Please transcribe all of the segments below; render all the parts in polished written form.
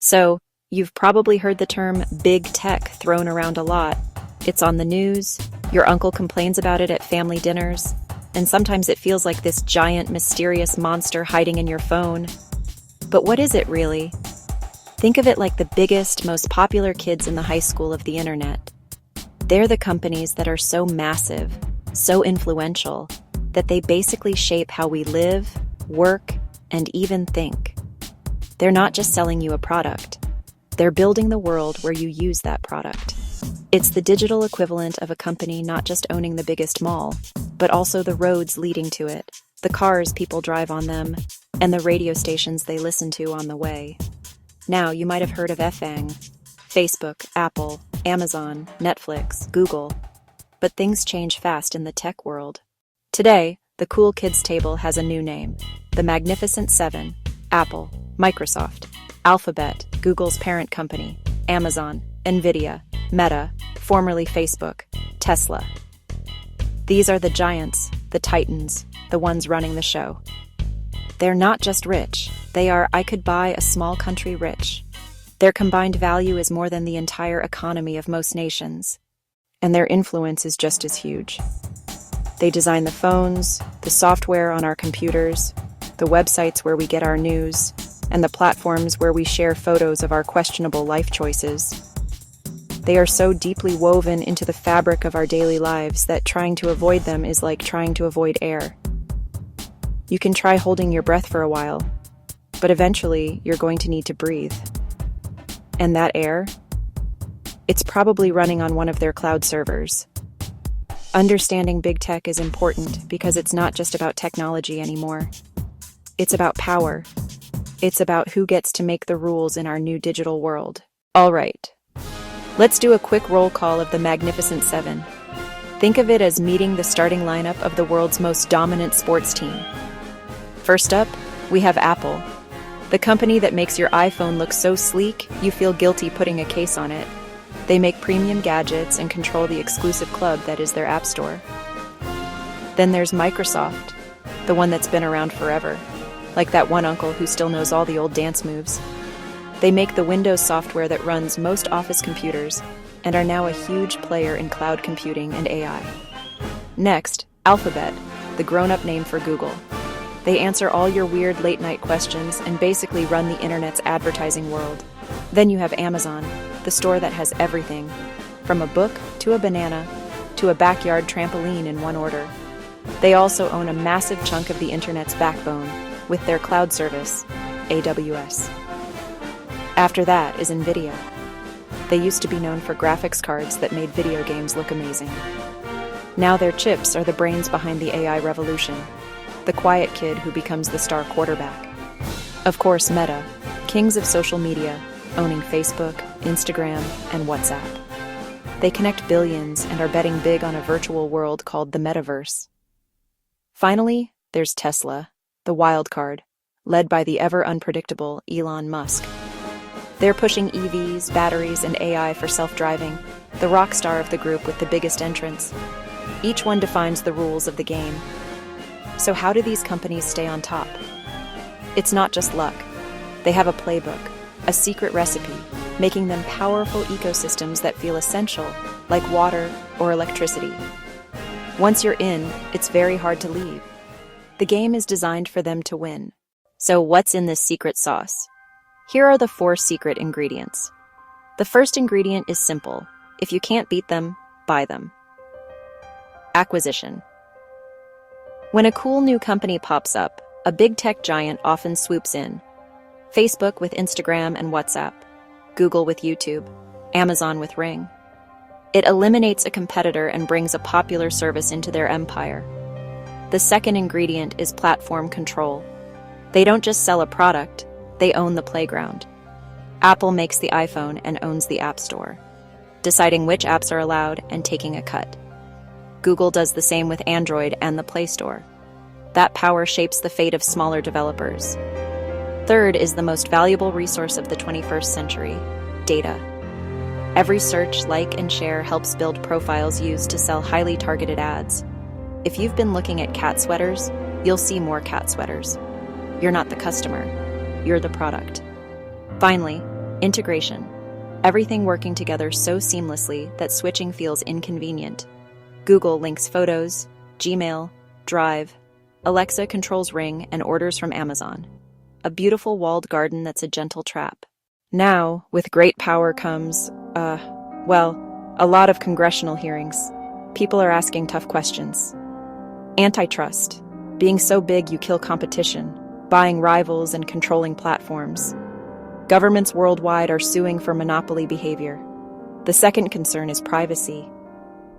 So, you've probably heard the term big tech thrown around a lot. It's on the news, your uncle complains about it at family dinners, and sometimes it feels like this giant, mysterious monster hiding in your phone. But what is it really? Think of it like the biggest, most popular kids in the high school of the internet. They're the companies that are so massive, so influential, that they basically shape how we live, work, and even think. They're not just selling you a product. They're building the world where you use that product. It's the digital equivalent of a company not just owning the biggest mall, but also the roads leading to it, the cars people drive on them, and the radio stations they listen to on the way. Now, you might have heard of FAANG, Facebook, Apple, Amazon, Netflix, Google. But things change fast in the tech world. Today, the cool kids table has a new name, the Magnificent Seven: Apple, Microsoft, Alphabet, Google's parent company, Amazon, Nvidia, Meta, formerly Facebook, Tesla. These are the giants, the titans, the ones running the show. They're not just rich, they are I could buy a small country rich. Their combined value is more than the entire economy of most nations, and their influence is just as huge. They design the phones, the software on our computers, the websites where we get our news, and the platforms where we share photos of our questionable life choices. They are so deeply woven into the fabric of our daily lives that trying to avoid them is like trying to avoid air. You can try holding your breath for a while, but eventually you're going to need to breathe. And that air? It's probably running on one of their cloud servers. Understanding big tech is important because it's not just about technology anymore. It's about power. It's about who gets to make the rules in our new digital world. All right. Let's do a quick roll call of the Magnificent Seven. Think of it as meeting the starting lineup of the world's most dominant sports team. First up, we have Apple, the company that makes your iPhone look so sleek you feel guilty putting a case on it. They make premium gadgets and control the exclusive club that is their App Store. Then there's Microsoft, the one that's been around forever, like that one uncle who still knows all the old dance moves. They make the Windows software that runs most office computers and are now a huge player in cloud computing and AI. Next, Alphabet, the grown-up name for Google. They answer all your weird late-night questions and basically run the internet's advertising world. Then you have Amazon, the store that has everything, from a book to a banana to a backyard trampoline in one order. They also own a massive chunk of the internet's backbone with their cloud service, AWS. After that is Nvidia. They used to be known for graphics cards that made video games look amazing. Now their chips are the brains behind the AI revolution, the quiet kid who becomes the star quarterback. Of course, Meta, kings of social media, owning Facebook, Instagram, and WhatsApp. They connect billions and are betting big on a virtual world called the metaverse. Finally, there's Tesla, the wild card, led by the ever-unpredictable Elon Musk. They're pushing EVs, batteries, and AI for self-driving, the rock star of the group with the biggest entrance. Each one defines the rules of the game. So how do these companies stay on top? It's not just luck. They have a playbook, a secret recipe, making them powerful ecosystems that feel essential, like water or electricity. Once you're in, it's very hard to leave. The game is designed for them to win. So what's in this secret sauce? Here are the 4 secret ingredients. The first ingredient is simple. If you can't beat them, buy them. Acquisition. When a cool new company pops up, a big tech giant often swoops in. Facebook with Instagram and WhatsApp, Google with YouTube, Amazon with Ring. It eliminates a competitor and brings a popular service into their empire. The second ingredient is platform control. They don't just sell a product, they own the playground. Apple makes the iPhone and owns the App Store, deciding which apps are allowed and taking a cut. Google does the same with Android and the Play Store. That power shapes the fate of smaller developers. Third is the most valuable resource of the 21st century, data. Every search, like, and share helps build profiles used to sell highly targeted ads. If you've been looking at cat sweaters, you'll see more cat sweaters. You're not the customer, you're the product. Finally, Integration. Everything working together so seamlessly that switching feels inconvenient. Google links photos, Gmail, Drive. Alexa controls Ring and orders from Amazon. A beautiful walled garden that's a gentle trap. Now, with great power comes, a lot of congressional hearings. People are asking tough questions. Antitrust. Being so big you kill competition, buying rivals and controlling platforms. Governments worldwide are suing for monopoly behavior. The second concern is privacy.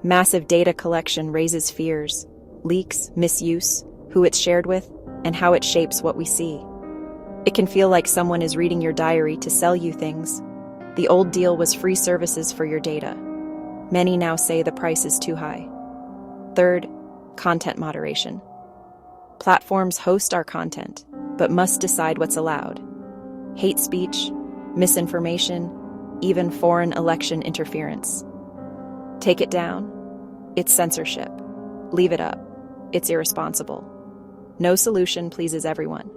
Massive data collection raises fears, leaks, misuse, who it's shared with, and how it shapes what we see. It can feel like someone is reading your diary to sell you things. The old deal was free services for your data. Many now say the price is too high. Third, content moderation. Platforms host our content, but must decide what's allowed. Hate speech, misinformation, even foreign election interference. Take it down. It's censorship. Leave it up. It's irresponsible. No solution pleases everyone.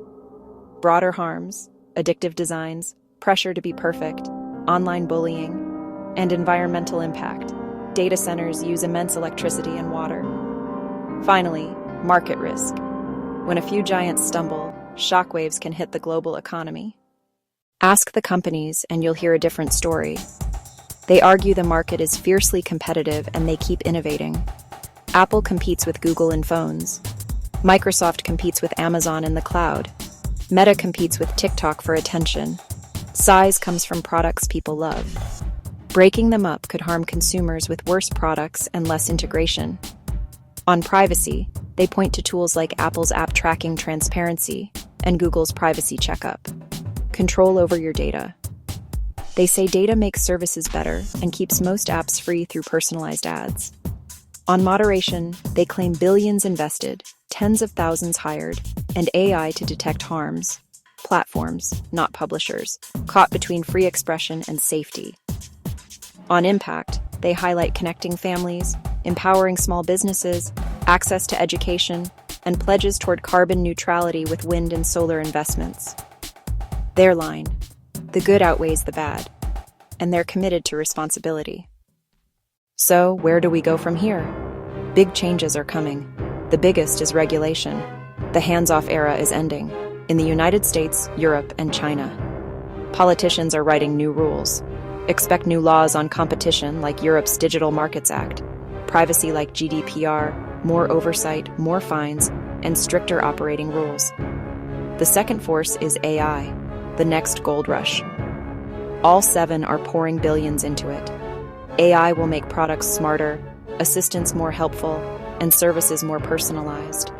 Broader harms, addictive designs, pressure to be perfect, online bullying, and environmental impact. Data centers use immense electricity and water. Finally, market risk. When a few giants stumble, shockwaves can hit the global economy. Ask the companies and you'll hear a different story. They argue the market is fiercely competitive and they keep innovating. Apple competes with Google in phones. Microsoft competes with Amazon in the cloud. Meta competes with TikTok for attention. Size comes from products people love. Breaking them up could harm consumers with worse products and less integration. On privacy, they point to tools like Apple's app tracking transparency and Google's privacy checkup. Control over your data. They say data makes services better and keeps most apps free through personalized ads. On moderation, they claim billions invested, tens of thousands hired, and AI to detect harms. Platforms, not publishers, caught between free expression and safety. On impact, they highlight connecting families, empowering small businesses, access to education, and pledges toward carbon neutrality with wind and solar investments. Their line, the good outweighs the bad, and they're committed to responsibility. So, where do we go from here? Big changes are coming. The biggest is regulation. The hands-off era is ending. In the United States, Europe, and China. Politicians are writing new rules. Expect new laws on competition like Europe's Digital Markets Act, privacy like GDPR, more oversight, more fines, and stricter operating rules. The second force is AI, the next gold rush. All seven are pouring billions into it. AI will make products smarter, assistants more helpful, and services more personalized.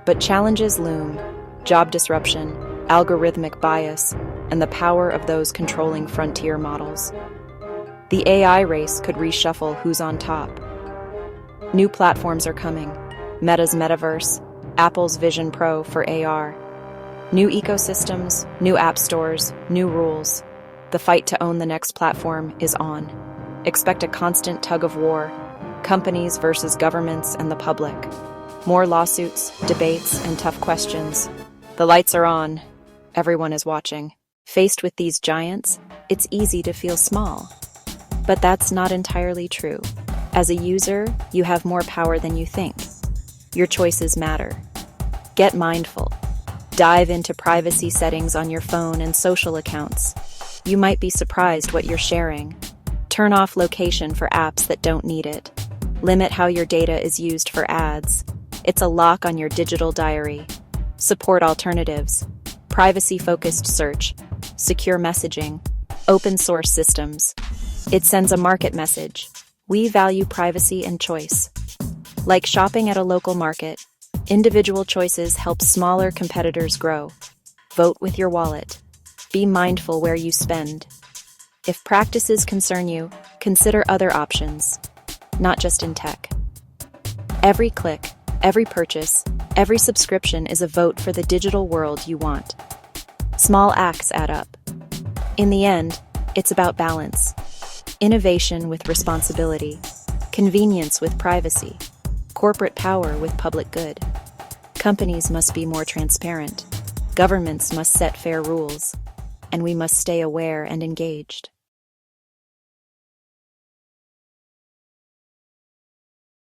But challenges loom: job disruption, algorithmic bias, and the power of those controlling frontier models. The AI race could reshuffle who's on top. New platforms are coming: Meta's Metaverse, Apple's Vision Pro for AR. New ecosystems, new app stores, new rules. The fight to own the next platform is on. Expect a constant tug of war, companies versus governments and the public. More lawsuits, debates, and tough questions. The lights are on. Everyone is watching. Faced with these giants, it's easy to feel small. But that's not entirely true. As a user, you have more power than you think. Your choices matter. Get mindful. Dive into privacy settings on your phone and social accounts. You might be surprised what you're sharing. Turn off location for apps that don't need it. Limit how your data is used for ads. It's a lock on your digital diary. Support alternatives. Privacy-focused search. Secure messaging. Open source systems. It sends a market message. We value privacy and choice. Like shopping at a local market, individual choices help smaller competitors grow. Vote with your wallet. Be mindful where you spend. If practices concern you, consider other options, not just in tech. Every click, every purchase, every subscription is a vote for the digital world you want. Small acts add up. In the end, it's about balance. Innovation with responsibility. Convenience with privacy. Corporate power with public good. Companies must be more transparent. Governments must set fair rules. and we must stay aware and engaged.